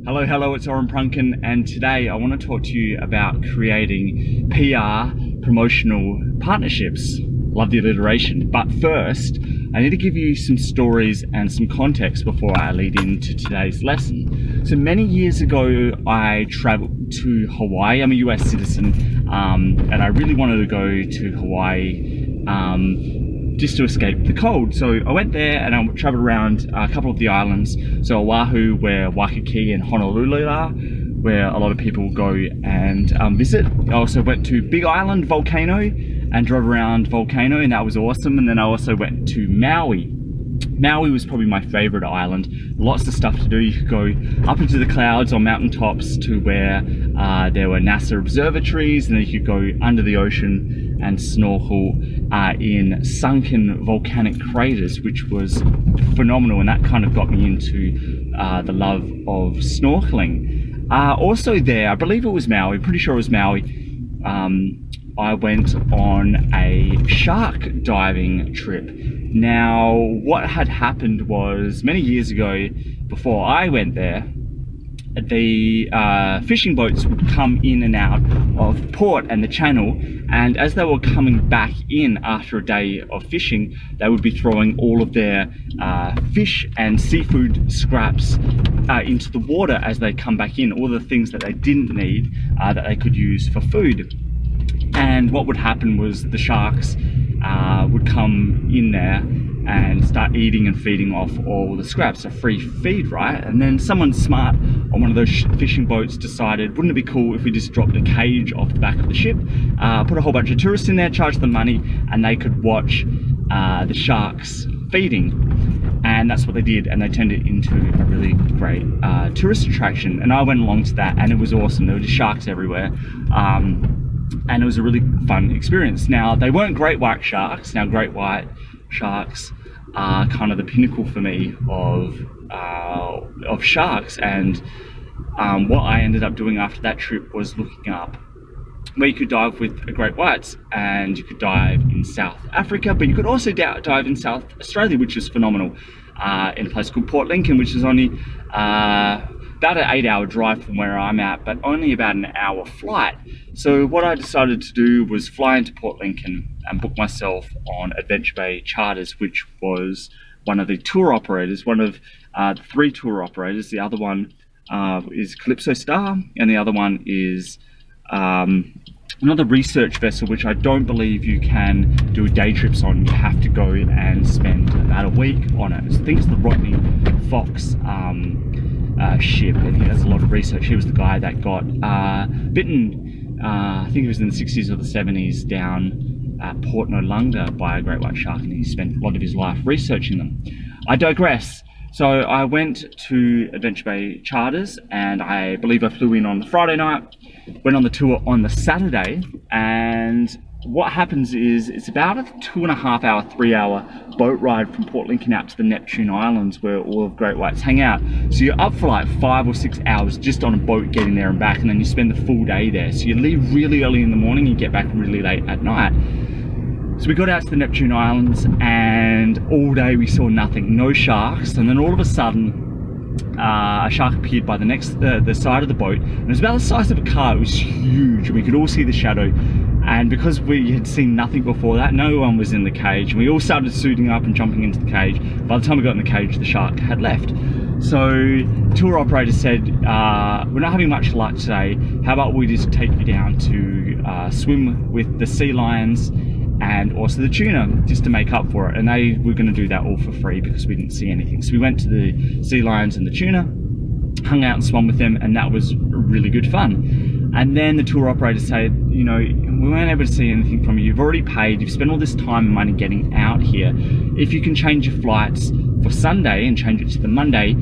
Hello, it's Oren Prunken, and today I want to talk to you about creating PR promotional partnerships. Love the alliteration. But first, I need to give you some stories and some context before I lead into today's lesson. So many years ago, I traveled to Hawaii. I'm a US citizen, and I really wanted to go to Hawaii just to escape the cold. So I went there and I traveled around a couple of the islands. So Oahu, where Waikiki and Honolulu are, where a lot of people go and visit. I also went to Big Island Volcano and drove around Volcano, and that was awesome. And then I also went to Maui. Maui was probably my favorite island. Lots of stuff to do. You could go up into the clouds on mountaintops to where there were NASA observatories, and then you could go under the ocean and snorkel in sunken volcanic craters, which was phenomenal, and that kind of got me into the love of snorkeling. Also there, I believe it was Maui, pretty sure it was Maui, I went on a shark diving trip. Now, what had happened was many years ago, before I went there, the fishing boats would come in and out of port and the channel, and as they were coming back in after a day of fishing, they would be throwing all of their fish and seafood scraps into the water as they come back in, all the things that they didn't need that they could use for food. And what would happen was the sharks would come in there and start eating and feeding off all the scraps, a free feed, right? And then someone smart on one of those fishing boats decided, wouldn't it be cool if we just dropped a cage off the back of the ship, put a whole bunch of tourists in there, charged them money, and they could watch the sharks feeding. And that's what they did, and they turned it into a really great tourist attraction. And I went along to that, and it was awesome. There were just sharks everywhere. And it was a really fun experience. Now, they weren't great white sharks. Now, great white sharks are kind of the pinnacle for me of sharks. And what I ended up doing after that trip was looking up where you could dive with great whites, and you could dive in South Africa, but you could also dive in South Australia, which is phenomenal, in a place called Port Lincoln, which is only about an 8-hour drive from where I'm at, but only about an hour flight. So what I decided to do was fly into Port Lincoln and book myself on Adventure Bay Charters, which was one of the tour operators, one of the 3 tour operators. The other one is Calypso Star, and the other one is another research vessel, which I don't believe you can do day trips on. You have to go and spend about a week on it. I think it's the Rodney Fox Ship, and he does a lot of research. He was the guy that got bitten, I think it was in the 60s or the 70s, down at Port Nolunga by a great white shark, and he spent a lot of his life researching them. I digress. So I went to Adventure Bay Charters, and I believe I flew in on the Friday night, went on the tour on the Saturday, and what happens is it's about a 2.5 hour, 3 hour boat ride from Port Lincoln out to the Neptune Islands, where all of great whites hang out. So you're up for like 5 or 6 hours just on a boat getting there and back, and then you spend the full day there. So you leave really early in the morning and get back really late at night. So we got out to the Neptune Islands, and all day we saw nothing, no sharks, and then all of a sudden a shark appeared by the side of the boat, and it was about the size of a car. It was huge, and we could all see the shadow. And because we had seen nothing before that, no one was in the cage, and we all started suiting up and jumping into the cage. By the time we got in the cage, the shark had left. So the tour operator said, we're not having much luck today. How about we just take you down to swim with the sea lions and also the tuna, just to make up for it. And they were going to do that all for free because we didn't see anything. So we went to the sea lions and the tuna, hung out and swam with them, and that was really good fun. And then the tour operator said, you know, we weren't able to see anything from you. You've already paid, you've spent all this time and money getting out here. If you can change your flights for Sunday and change it to the Monday,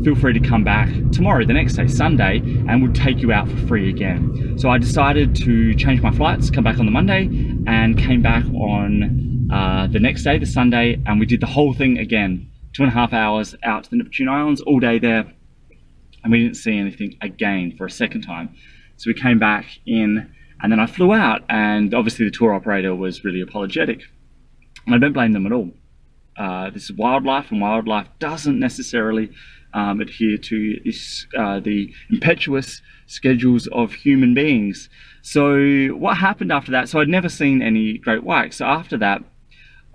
feel free to come back tomorrow, the next day, Sunday, and we'll take you out for free again. So I decided to change my flights, come back on the Monday, and came back on the next day, the Sunday, and we did the whole thing again. 2.5 hours out to the Neptune Islands, all day there, and we didn't see anything again for a second time. So we came back in, and then I flew out, and obviously the tour operator was really apologetic. And I don't blame them at all. This is wildlife, and wildlife doesn't necessarily adhere to the impetuous schedules of human beings. So what happened after that? So I'd never seen any great whites. So after that,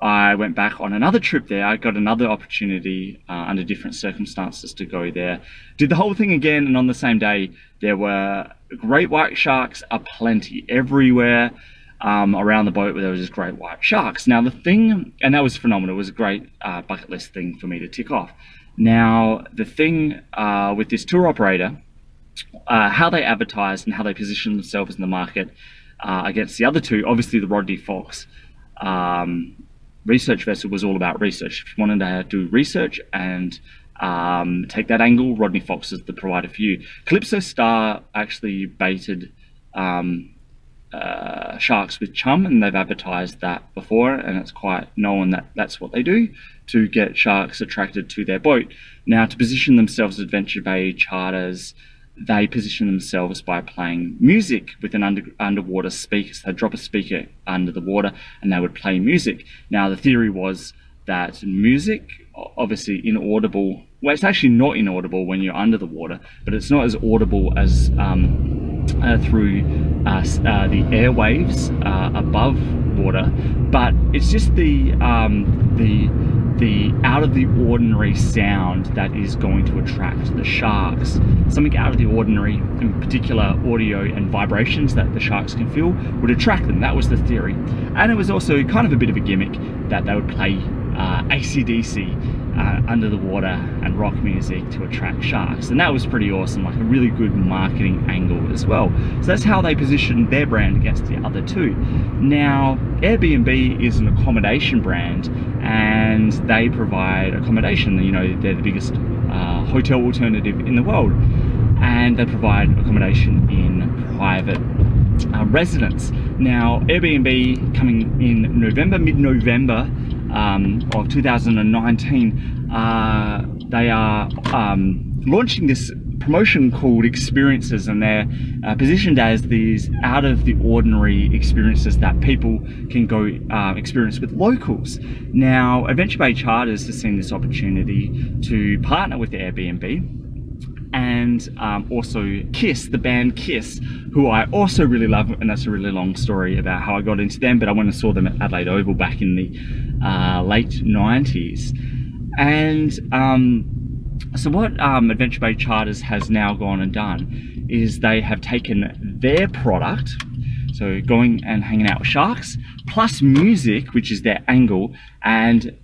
I went back on another trip there. I got another opportunity under different circumstances to go there. Did the whole thing again, and on the same day, there were great white sharks aplenty everywhere around the boat where there was just great white sharks. Now the thing, and that was phenomenal, it was a great bucket list thing for me to tick off. Now the thing with this tour operator, how they advertised and how they positioned themselves in the market against the other two, obviously the Rodney Fox research vessel was all about research. If you wanted to do research and take that angle, Rodney Fox is the provider for you. Calypso Star actually baited sharks with chum, and they've advertised that before, and it's quite known that that's what they do to get sharks attracted to their boat. Now, to position themselves as Adventure Bay charters, they position themselves by playing music with an underwater speaker. So they'd drop a speaker under the water and they would play music. Now the theory was that music, obviously inaudible, well, it's actually not inaudible when you're under the water, but it's not as audible as through the airwaves above water, but it's just the out of the ordinary sound that is going to attract the sharks. Something out of the ordinary, in particular audio and vibrations that the sharks can feel, would attract them. That was the theory. And it was also kind of a bit of a gimmick that they would play AC/DC under the water and rock music to attract sharks. And that was pretty awesome, like a really good marketing angle as well. So that's how they positioned their brand against the other two. Now, Airbnb is an accommodation brand, and they provide accommodation. You know, they're the biggest hotel alternative in the world, and they provide accommodation in private residence. Now, Airbnb coming in November, mid-November of 2019, they are launching this promotion called Experiences, and they're positioned as these out of the ordinary experiences that people can go experience with locals. Now, Adventure Bay Charters has seen this opportunity to partner with Airbnb, and also Kiss, the band Kiss, who I also really love, and that's a really long story about how I got into them, but I went and saw them at Adelaide Oval back in the late 90s. And so what Adventure Bay Charters has now gone and done is they have taken their product, so going and hanging out with sharks, plus music, which is their angle, and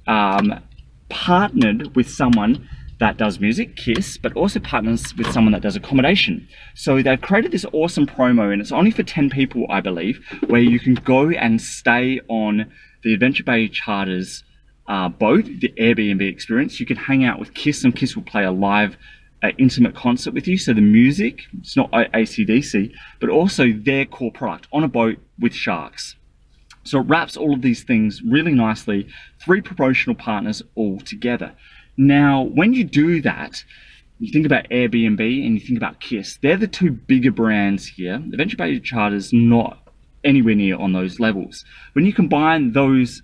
partnered with someone that does music, Kiss, but also partners with someone that does accommodation. So they've created this awesome promo, and it's only for 10 people, I believe, where you can go and stay on the Adventure Bay Charters boat, the Airbnb experience. You can hang out with Kiss, and Kiss will play a live intimate concert with you. So the music, it's not AC/DC, but also their core product on a boat with sharks. So it wraps all of these things really nicely, 3 promotional partners all together. Now, when you do that, you think about Airbnb and you think about Kiss. They're the 2 bigger brands here. Adventure Bay Charters not anywhere near on those levels. When you combine those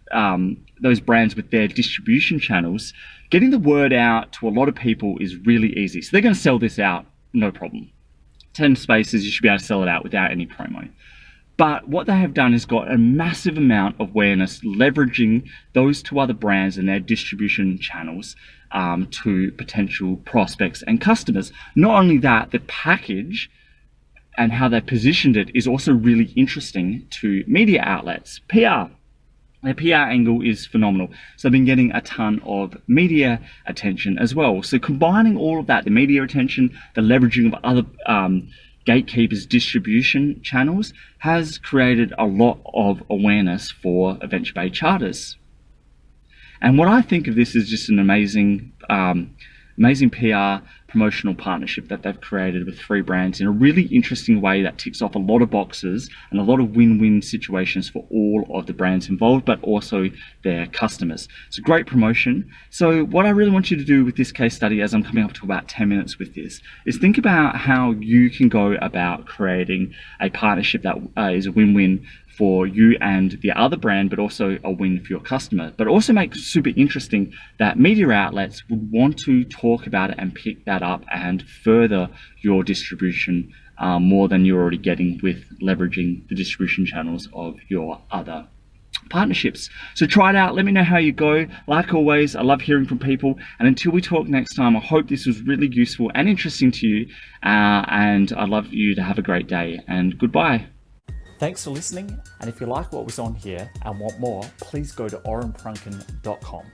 brands with their distribution channels, getting the word out to a lot of people is really easy. So they're going to sell this out, no problem. 10 spaces, you should be able to sell it out without any promo. But what they have done is got a massive amount of awareness, leveraging those 2 other brands and their distribution channels to potential prospects and customers. Not only that, the package and how they positioned it is also really interesting to media outlets. PR. Their PR angle is phenomenal. So they've been getting a ton of media attention as well. So combining all of that, the media attention, the leveraging of other gatekeepers' distribution channels, has created a lot of awareness for Adventure Bay Charters. And what I think of this is just an amazing PR promotional partnership that they've created with 3 brands in a really interesting way that ticks off a lot of boxes and a lot of win-win situations for all of the brands involved, but also their customers. It's a great promotion. So what I really want you to do with this case study, as I'm coming up to about 10 minutes with this, is think about how you can go about creating a partnership that is a win-win for you and the other brand, but also a win for your customer. But also make it super interesting that media outlets would want to talk about it and pick that up and further your distribution more than you're already getting with leveraging the distribution channels of your other partnerships. So try it out. Let me know how you go. Like always, I love hearing from people. And until we talk next time, I hope this was really useful and interesting to you. And I'd love you to have a great day. And goodbye. Thanks for listening. And if you like what was on here and want more, please go to orenprunken.com.